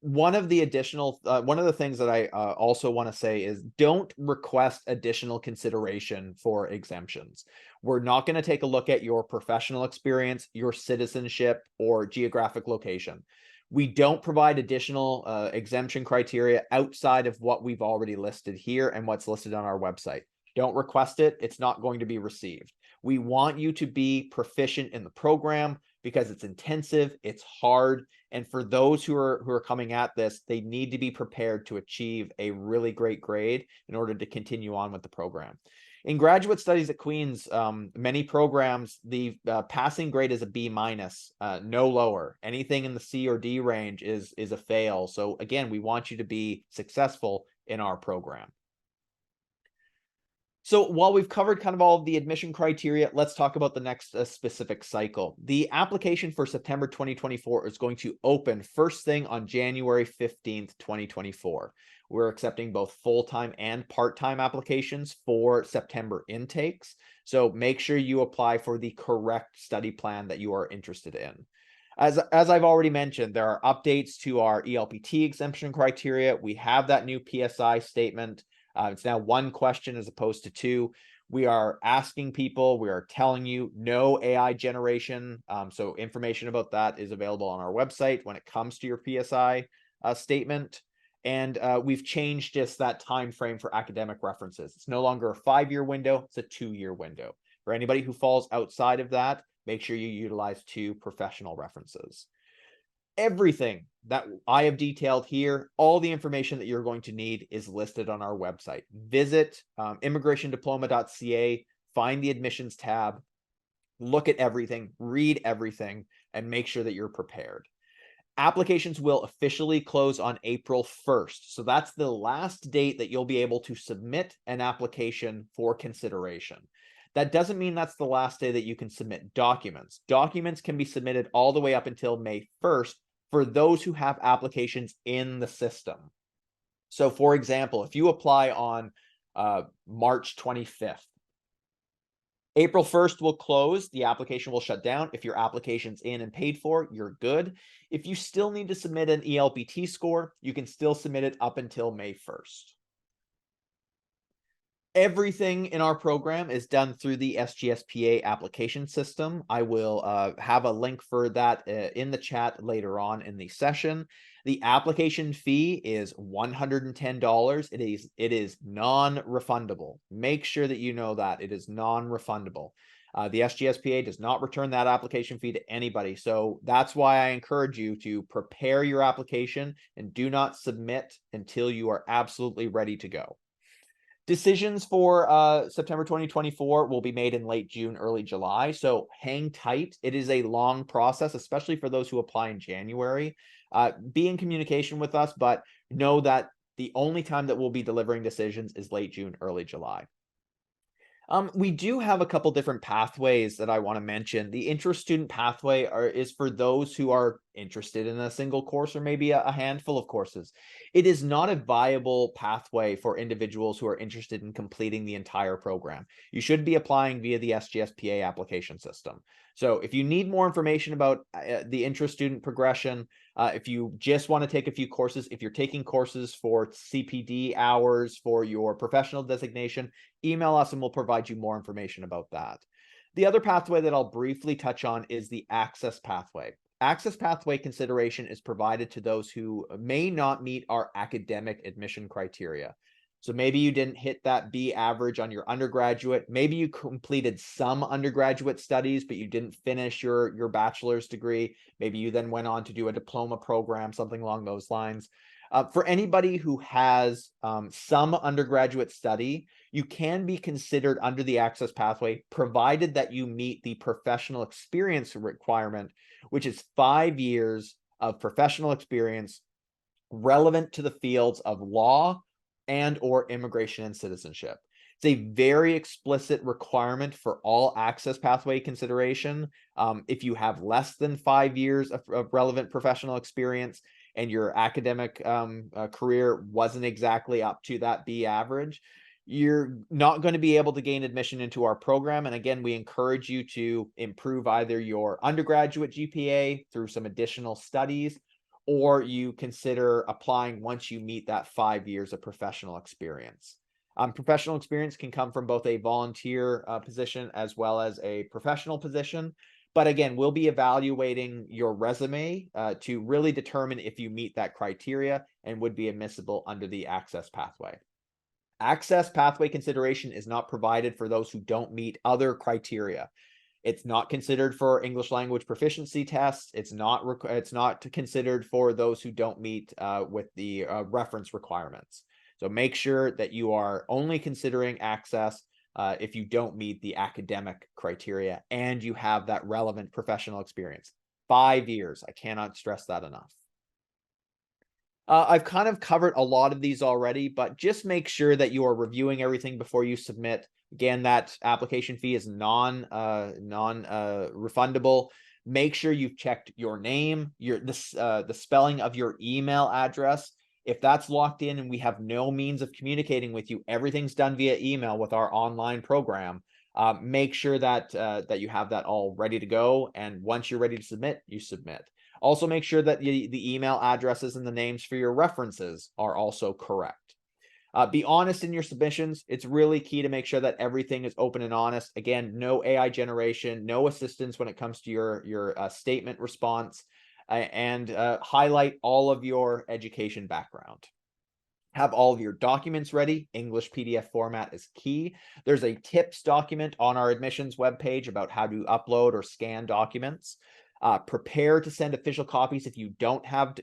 One of the things that I also want to say is don't request additional consideration for exemptions. We're not going to take a look at your professional experience, your citizenship, or geographic location. We don't provide additional exemption criteria outside of what we've already listed here and what's listed on our website. Don't request it. It's not going to be received. We want you to be proficient in the program because it's intensive, it's hard, and for those who are coming at this, they need to be prepared to achieve a really great grade in order to continue on with the program. In graduate studies at Queen's, many programs, the passing grade is a B minus, no lower. Anything in the C or D range is a fail. So again, we want you to be successful in our program. So while we've covered kind of all of the admission criteria, let's talk about the next specific cycle. The application for September 2024 is going to open first thing on January 15th, 2024. We're accepting both full-time and part-time applications for September intakes. So make sure you apply for the correct study plan that you are interested in. As I've already mentioned, there are updates to our ELPT exemption criteria. We have that new PSI statement. It's now one question as opposed to two. We are asking people, we are telling you no AI generation. So information about that is available on our website when it comes to your PSI statement. And we've changed just that time frame for academic references. It's no longer a 5-year window, it's a 2-year window. For anybody who falls outside of that, make sure you utilize 2 professional references. Everything that I have detailed here, all the information that you're going to need is listed on our website. Visit immigrationdiploma.ca, find the admissions tab, look at everything, read everything, and make sure that you're prepared. Applications will officially close on April 1st. So that's the last date that you'll be able to submit an application for consideration. That doesn't mean that's the last day that you can submit documents. Documents can be submitted all the way up until May 1st for those who have applications in the system. So for example, if you apply on March 25th, April 1st will close, the application will shut down. If your application's in and paid for, you're good. If you still need to submit an ELPT score, you can still submit it up until May 1st. Everything in our program is done through the SGSPA application system. I will have a link for that in the chat later on in the session. The application fee is $110. It is non-refundable. Make sure that you know that it is non-refundable. The SGSPA does not return that application fee to anybody. So that's why I encourage you to prepare your application and do not submit until you are absolutely ready to go. Decisions for September 2024 will be made in late June, early July. So hang tight. It is a long process, especially for those who apply in January. Be in communication with us, but know that the only time that we'll be delivering decisions is late June, early July. We do have a couple different pathways that I want to mention. The intra-student pathway is for those who are interested in a single course or maybe a handful of courses. It is not a viable pathway for individuals who are interested in completing the entire program. You should be applying via the SGSPA application system. So if you need more information about the intra-student progression, if you just want to take a few courses, if you're taking courses for CPD hours for your professional designation, email us and we'll provide you more information about that. The other pathway that I'll briefly touch on is the access pathway. Access pathway consideration is provided to those who may not meet our academic admission criteria. So maybe you didn't hit that B average on your undergraduate. Maybe you completed some undergraduate studies, but you didn't finish your bachelor's degree. Maybe you then went on to do a diploma program, something along those lines. For anybody who has some undergraduate study, you can be considered under the access pathway, provided that you meet the professional experience requirement, which is 5 years of professional experience relevant to the fields of law and or immigration and citizenship. It's a very explicit requirement for all access pathway consideration. If you have less than 5 years of relevant professional experience and your academic career wasn't exactly up to that B average, you're not going to be able to gain admission into our program. And again, we encourage you to improve either your undergraduate GPA through some additional studies, or you consider applying once you meet that 5 years of professional experience. Professional experience can come from both a volunteer position as well as a professional position. But again, we'll be evaluating your resume to really determine if you meet that criteria and would be admissible under the access pathway. Access pathway consideration is not provided for those who don't meet other criteria. It's not considered for English language proficiency tests. It's not considered for those who don't meet with the reference requirements. So make sure that you are only considering access if you don't meet the academic criteria and you have that relevant professional experience. 5 years. I cannot stress that enough. I've kind of covered a lot of these already, but just make sure that you are reviewing everything before you submit. Again, that application fee is non-refundable. Make sure you've checked your name, the spelling of your email address. If that's locked in and we have no means of communicating with you, everything's done via email with our online program. Make sure that that you have that all ready to go. And once you're ready to submit, you submit. Also, make sure that the email addresses and the names for your references are also correct. Be honest in your submissions. It's really key to make sure that everything is open and honest. Again, no AI generation, no assistance when it comes to your statement response, and highlight all of your education background. Have all of your documents ready. English PDF format is key. There's a tips document on our admissions webpage about how to upload or scan documents. Prepare to send official copies if you don't have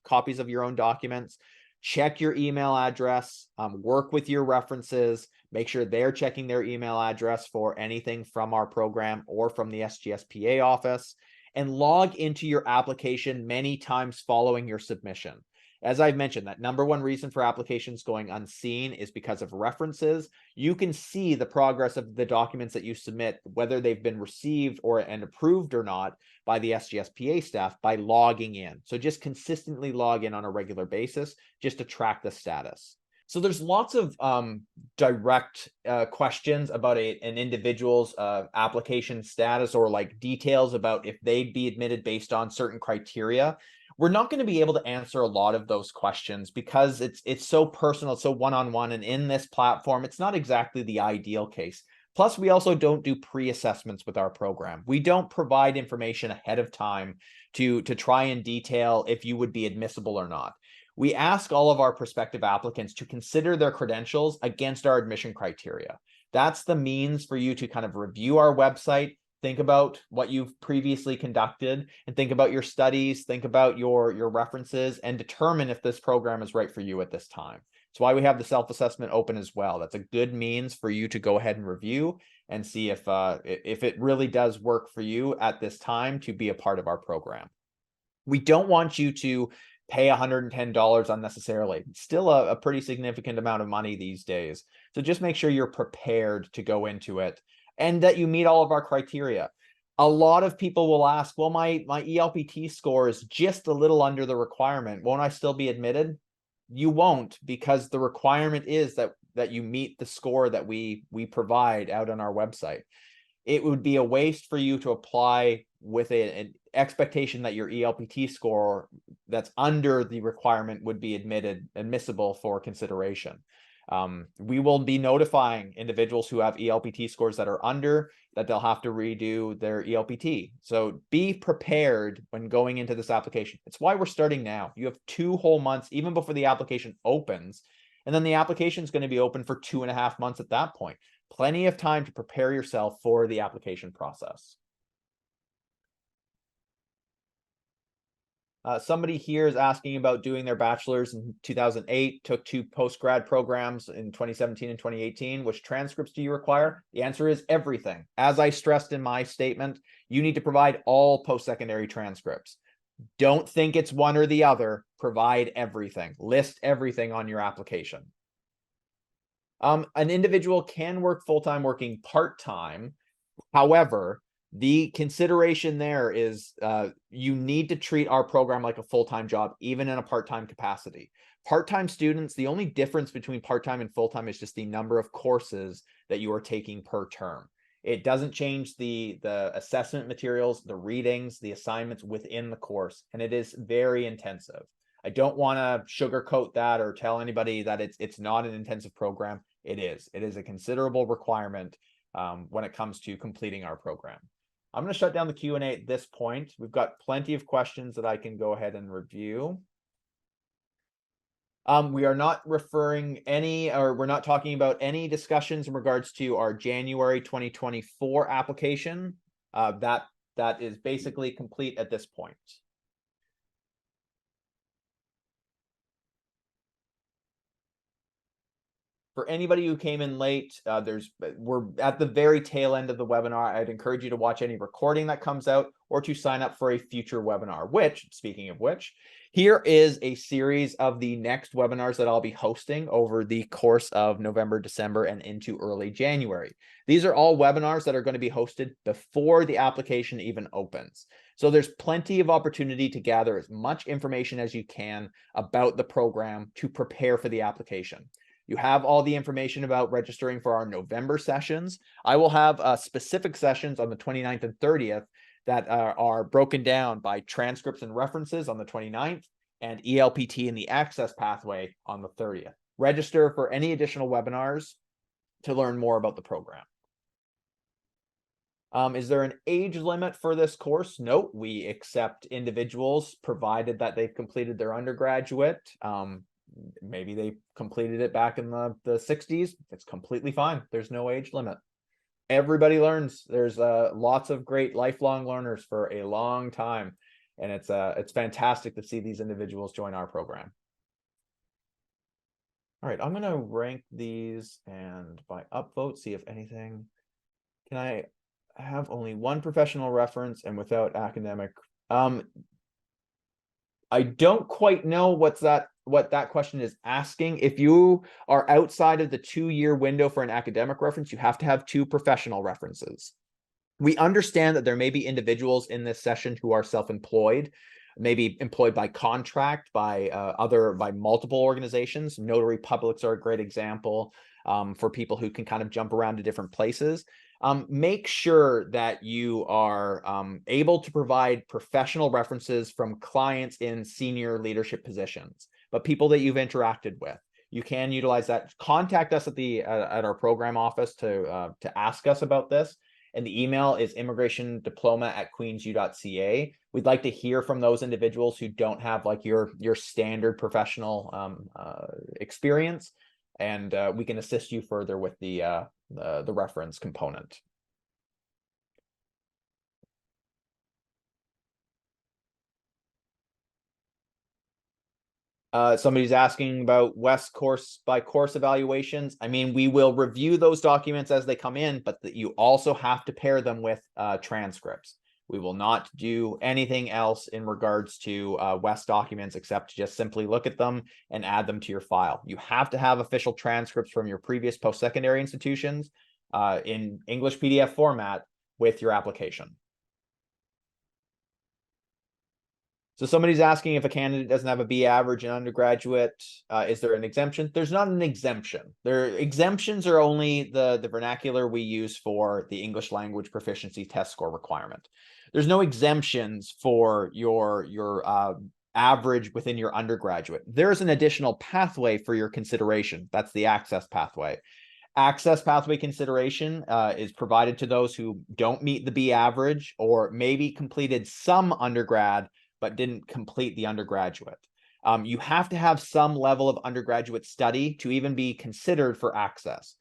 copies of your own documents. Check your email address, work with your references, make sure they're checking their email address for anything from our program or from the SGSPA office, and log into your application many times following your submission. As I've mentioned, that number one reason for applications going unseen is because of references. You can see the progress of the documents that you submit, whether they've been received and approved or not by the SGSPA staff by logging in. So just consistently log in on a regular basis just to track the status. So there's lots of direct questions about an individual's application status, or like details about if they'd be admitted based on certain criteria. We're not going to be able to answer a lot of those questions because it's so personal, it's so one-on-one, and in this platform, it's not exactly the ideal case. Plus, we also don't do pre-assessments with our program. We don't provide information ahead of time to try and detail if you would be admissible or not. We ask all of our prospective applicants to consider their credentials against our admission criteria. That's the means for you to kind of review our website, think about what you've previously conducted, and think about your studies, think about your references, and determine if this program is right for you at this time. That's why we have the self-assessment open as well. That's a good means for you to go ahead and review and see if it really does work for you at this time to be a part of our program. We don't want you to pay $110 unnecessarily. It's still a pretty significant amount of money these days. So just make sure you're prepared to go into it and that you meet all of our criteria. A lot of people will ask, well, my ELPT score is just a little under the requirement. Won't I still be admitted? You won't, because the requirement is that you meet the score that we provide out on our website. It would be a waste for you to apply with an expectation that your ELPT score that's under the requirement would be admissible for consideration. We will be notifying individuals who have ELPT scores that are under that they'll have to redo their ELPT. So be prepared when going into this application. It's why we're starting now. You have 2 whole months, even before the application opens. And then the application is going to be open for 2.5 months at that point. Plenty of time to prepare yourself for the application process. Somebody here is asking about doing their bachelor's in 2008, took 2 post-grad programs in 2017 and 2018. Which transcripts do you require? The answer is everything. As I stressed in my statement, you need to provide all post-secondary transcripts. Don't think it's one or the other. Provide everything. List everything on your application. An individual can work full-time working part-time. However, the consideration there is you need to treat our program like a full-time job, even in a part-time capacity. Part-time students, the only difference between part-time and full-time is just the number of courses that you are taking per term. It doesn't change the assessment materials, the readings, the assignments within the course, and it is very intensive. I don't want to sugarcoat that or tell anybody that it's not an intensive program. It is. It is a considerable requirement when it comes to completing our program. I'm going to shut down the Q&A at this point. We've got plenty of questions that I can go ahead and review. We are not referring any, or we're not talking about any discussions in regards to our January 2024 application. That is basically complete at this point. For anybody who came in late, we're at the very tail end of the webinar. I'd encourage you to watch any recording that comes out or to sign up for a future webinar, which, speaking of which, here is a series of the next webinars that I'll be hosting over the course of November, December, and into early January. These are all webinars that are going to be hosted before the application even opens. So there's plenty of opportunity to gather as much information as you can about the program to prepare for the application. You have all the information about registering for our November sessions. I will have specific sessions on the 29th and 30th that are broken down by transcripts and references on the 29th and ELPT and the access pathway on the 30th. Register for any additional webinars to learn more about the program. Is there an age limit for this course? No, we accept individuals provided that they've completed their undergraduate. Maybe they completed it back in the 60s. It's completely fine. There's no age limit. Everybody learns. There's lots of great lifelong learners for a long time. And it's fantastic to see these individuals join our program. All right, I'm going to rank these and by upvote, see if anything. Can I have only one professional reference and without academic? I don't quite know what that question is asking. If you are outside of the 2-year window for an academic reference, you have to have 2 professional references. We understand that there may be individuals in this session who are self-employed, maybe employed by contract by multiple organizations. Notary publics are a great example for people who can kind of jump around to different places. Make sure that you are able to provide professional references from clients in senior leadership positions, but people that you've interacted with. You can utilize that. Contact us at our program office to ask us about this. And the email is immigrationdiploma@queensu.ca. We'd like to hear from those individuals who don't have like your standard professional experience, and we can assist you further with the reference component. Somebody's asking about West course by course evaluations. I mean, we will review those documents as they come in, but you also have to pair them with transcripts. We will not do anything else in regards to West documents except just simply look at them and add them to your file. You have to have official transcripts from your previous post-secondary institutions in English PDF format with your application. So somebody's asking if a candidate doesn't have a B average in undergraduate, is there an exemption? There's not an exemption. Exemptions are only the vernacular we use for the English language proficiency test score requirement. There's no exemptions for your average within your undergraduate. There's an additional pathway for your consideration. That's the access pathway. Access pathway consideration is provided to those who don't meet the B average or maybe completed some undergrad but didn't complete the undergraduate. You have to have some level of undergraduate study to even be considered for access.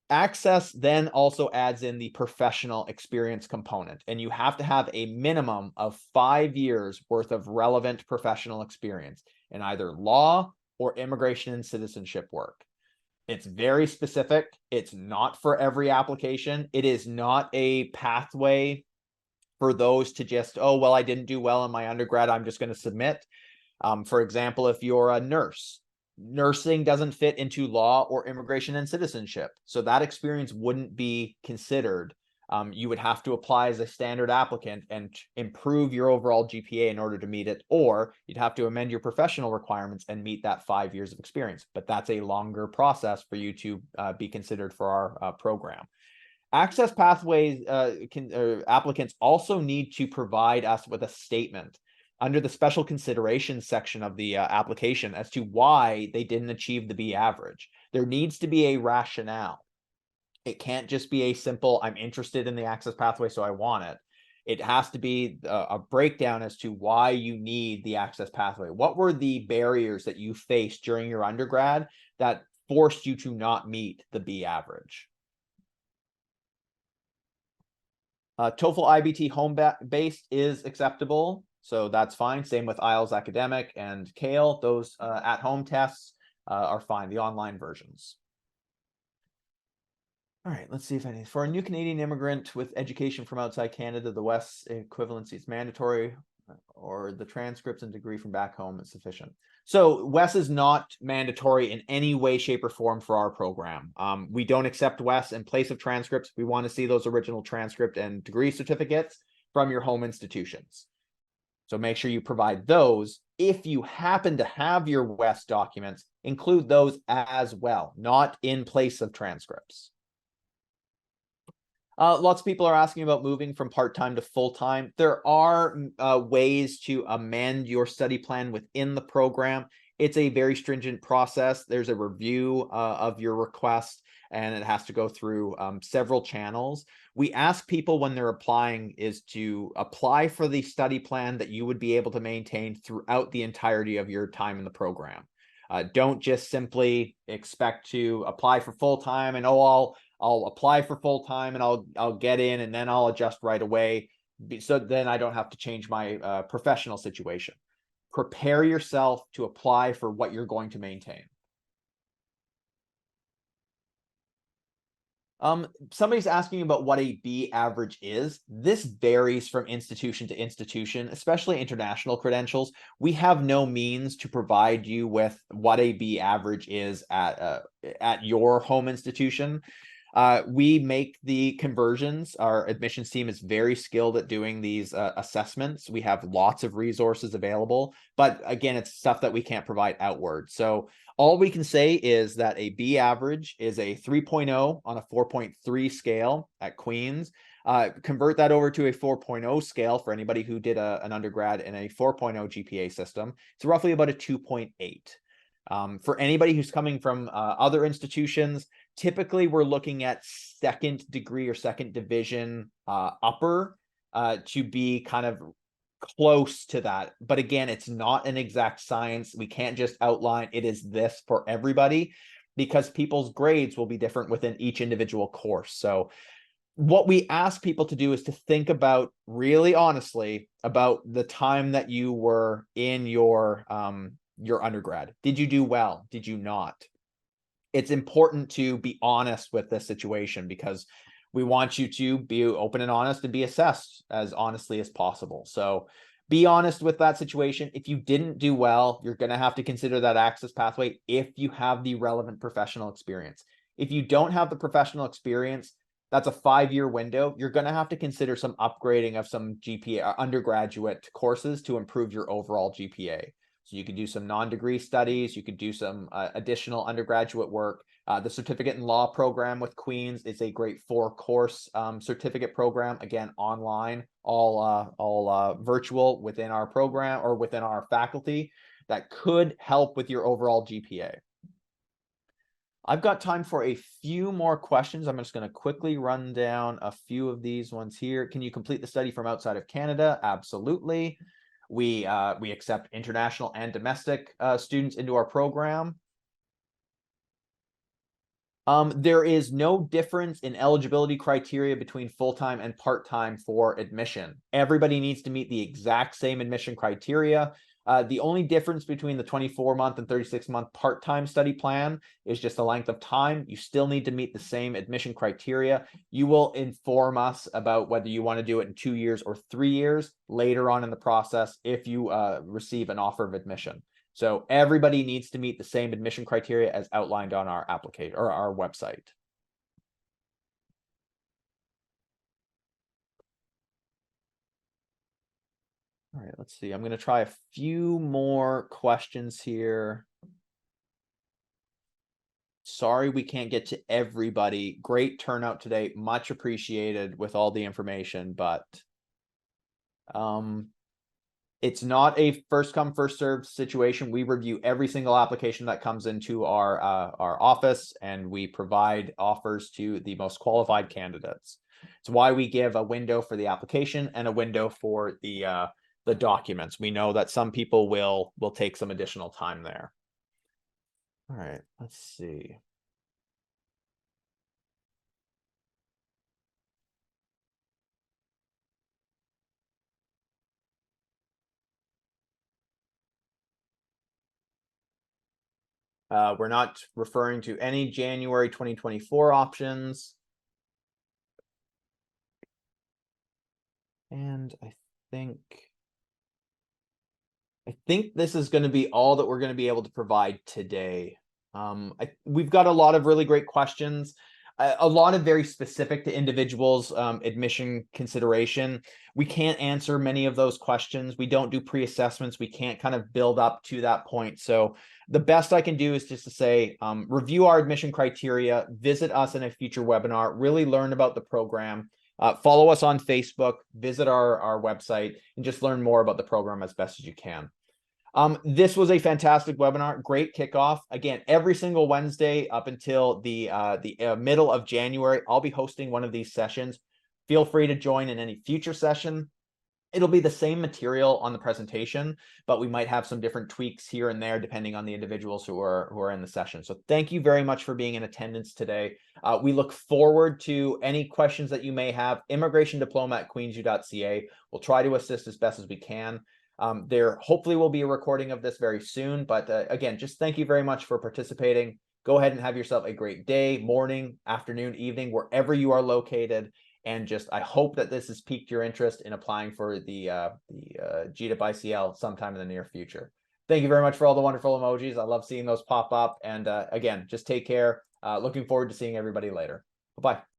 Access then also adds in the professional experience component, and you have to have a minimum of 5 years worth of relevant professional experience in either law or immigration and citizenship work. It's very specific. It's not for every application. It is not a pathway for those to just, oh, well, I didn't do well in my undergrad, I'm just going to submit. For example, if you're a nurse nursing doesn't fit into law or immigration and citizenship, so that experience wouldn't be considered. You would have to apply as a standard applicant and improve your overall GPA in order to meet it, or you'd have to amend your professional requirements and meet that 5 years of experience. But that's a longer process for you to be considered for our program. Access pathways applicants also need to provide us with a statement under the special considerations section of the application as to why they didn't achieve the B average. There needs to be a rationale. It can't just be a simple, I'm interested in the access pathway, so I want it. It has to be a breakdown as to why you need the access pathway. What were the barriers that you faced during your undergrad that forced you to not meet the B average? TOEFL IBT home-based is acceptable, so that's fine. Same with IELTS Academic and CALE. Those at-home tests are fine, the online versions. All right, let's see if any. For a new Canadian immigrant with education from outside Canada, the WES equivalency is mandatory, or the transcripts and degree from back home is sufficient. So WES is not mandatory in any way, shape, or form for our program. We don't accept WES in place of transcripts. We want to see those original transcript and degree certificates from your home institutions. So make sure you provide those. If you happen to have your WES documents, include those as well, not in place of transcripts. Lots of people are asking about moving from part-time to full-time. There are ways to amend your study plan within the program. It's a very stringent process. There's a review of your request, and it has to go through several channels. We ask people when they're applying is to apply for the study plan that you would be able to maintain throughout the entirety of your time in the program. Don't just simply expect to apply for full-time and, oh, I'll apply for full-time and I'll get in and then I'll adjust right away, so then I don't have to change my professional situation. Prepare yourself to apply for what you're going to maintain. Somebody's asking about what a B average is. This varies from institution to institution, especially international credentials. We have no means to provide you with what a B average is at your home institution. We make the conversions. Our admissions team is very skilled at doing these assessments. We have lots of resources available, but again, it's stuff that we can't provide outward. So all we can say is that a B average is a 3.0 on a 4.3 scale at Queen's. Convert that over to a 4.0 scale for anybody who did an undergrad in a 4.0 GPA system. It's roughly about a 2.8. For anybody who's coming from other institutions, typically we're looking at second degree or second division upper to be kind of close to that. But again, it's not an exact science. We can't just outline it is this for everybody, because people's grades will be different within each individual course. So what we ask people to do is to think about, really honestly, about the time that you were in your undergrad. Did you do well? Did you not? It's important to be honest with this situation, because we want you to be open and honest and be assessed as honestly as possible. So be honest with that situation. If you didn't do well, you're going to have to consider that access pathway if you have the relevant professional experience. If you don't have the professional experience, that's a 5-year window. You're going to have to consider some upgrading of some GPA undergraduate courses to improve your overall GPA. So you could do some non-degree studies. You could do some additional undergraduate work. The Certificate in Law program with Queen's is a great 4-course certificate program. Again, online, all virtual within our program or within our faculty, that could help with your overall GPA. I've got time for a few more questions. I'm just going to quickly run down a few of these ones here. Can you complete the study from outside of Canada? Absolutely. We accept international and domestic students into our program. There is no difference in eligibility criteria between full-time and part-time for admission. Everybody needs to meet the exact same admission criteria. The only difference between the 24-month and 36-month part-time study plan is just the length of time. You still need to meet the same admission criteria. You will inform us about whether you want to do it in 2 years or 3 years later on in the process if you receive an offer of admission. So everybody needs to meet the same admission criteria as outlined on our application or our website. All right, let's see. I'm going to try a few more questions here. Sorry we can't get to everybody. Great turnout today. Much appreciated with all the information, but it's not a first come, first served situation. We review every single application that comes into our office, and we provide offers to the most qualified candidates. It's why we give a window for the application and a window for the documents. We know that some people will take some additional time there. All right, let's see. We're not referring to any January 2024 options. And I think this is going to be all that we're going to be able to provide today. We've got a lot of really great questions, a lot of very specific to individuals' admission consideration. We can't answer many of those questions. We don't do pre-assessments. We can't kind of build up to that point. So the best I can do is just to say, review our admission criteria, visit us in a future webinar, really learn about the program. Follow us on Facebook, visit our website, and just learn more about the program as best as you can. This was a fantastic webinar, great kickoff. Again, every single Wednesday up until the middle of January, I'll be hosting one of these sessions. Feel free to join in any future session. It'll be the same material on the presentation, but we might have some different tweaks here and there depending on the individuals who are in the session. So thank you very much for being in attendance today. We look forward to any questions that you may have. immigrationdiploma@queensu.ca. We'll try to assist as best as we can. There hopefully will be a recording of this very soon, but again, just thank you very much for participating. Go ahead and have yourself a great day, morning, afternoon, evening, wherever you are located. And just, I hope that this has piqued your interest in applying for the GDipICL sometime in the near future. Thank you very much for all the wonderful emojis. I love seeing those pop up. And again, just take care. Looking forward to seeing everybody later. Bye-bye.